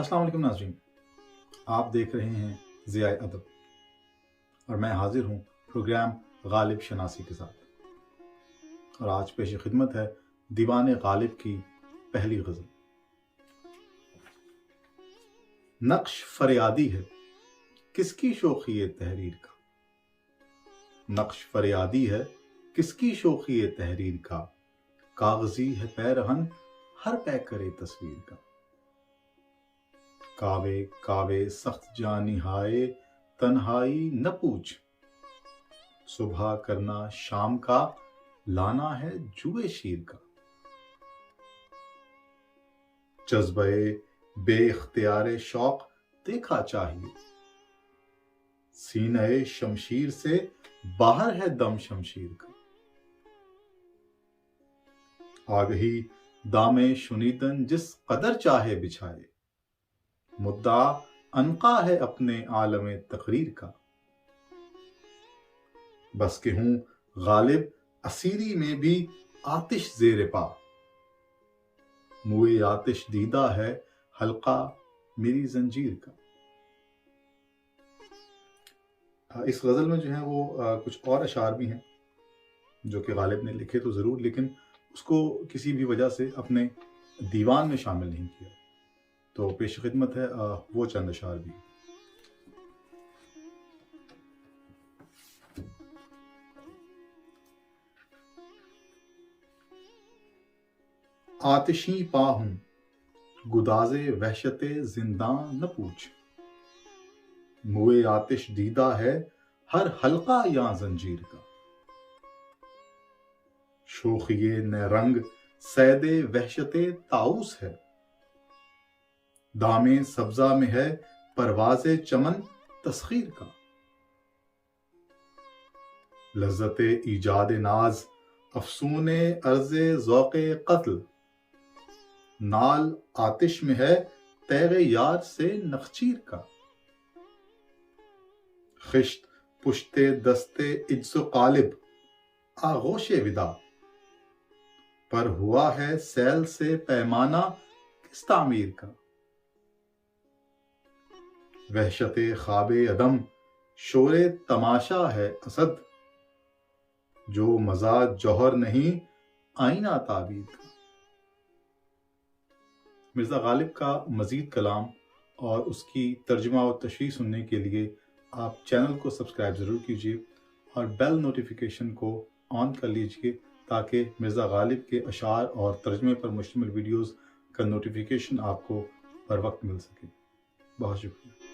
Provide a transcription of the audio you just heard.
अस्सलाम वालेकुम नाज़रीन, आप देख रहे हैं ज़ियाए अदब और मैं हाजिर हूँ प्रोग्राम गालिब शनासी के साथ। और आज पेश खिदमत है दीवाने गालिब की पहली गज़ल। नक्श फरियादी है किसकी शोखी तहरीर का, नक्श फरियादी है किसकी शोखी तहरीर का, कागजी है पैरहन हर पै करे तस्वीर का। कावे कावे सख्त जानी हाय तन्हाई न पूछ, सुबह करना शाम का लाना है जुए शीर का। जज्बे बे इख्तियारे शौक देखा चाहिए, सीने शमशीर से बाहर है दम शमशीर का। आगही दामे शुनीदन जिस कदर चाहे बिछाए, मुद्दा अनका है अपने आलमे तकरीर का। बस के हूं गालिब असीरी में भी आतिश ज़ेरे पा, मुए आतिश दीदा है हल्का मेरी जंजीर का। इस गज़ल में जो है वो कुछ और अशार भी हैं जो कि गालिब ने लिखे तो ज़रूर, लेकिन उसको किसी भी वजह से अपने दीवान में शामिल नहीं किया। तो पेश खिदमत है वो चंद अशार भी। आतिशी पा हूं गुदाज़े वहशते जिंदां न पूछ, मुए आतिश दीदा है हर हल्का या जंजीर का। शोखिए न रंग सैदे वहशते ताउस है, दामे सब्जा में है परवाज़े चमन तस्खीर का। लज्जते ईजाद नाज अफसूने अर्ज़े ज़ौक़े क़त्ल, नाल आतिश में है तैरे यार से नखचीर का। खिश्त पुश्ते दस्ते इज्ज़ो क़ालिब आगोशे विदा, पर हुआ है सैल से पैमाना किस तामीर का। वहशते ख्वाबे अदम शोरे तमाशा है असद, जो मज़ा जौहर नहीं आईना ताबीर का। मिर्ज़ा गालिब का मज़ीद कलाम और उसकी तर्जुमा और तशरीह सुनने के लिए आप चैनल को सब्सक्राइब ज़रूर कीजिए और बेल नोटिफिकेशन को ऑन कर लीजिए ताकि मिर्ज़ा गालिब के अशार और तर्जुमे पर मुश्तमिल वीडियोज़ का नोटिफिकेशन आपको बर वक्त मिल सके। बहुत शुक्रिया।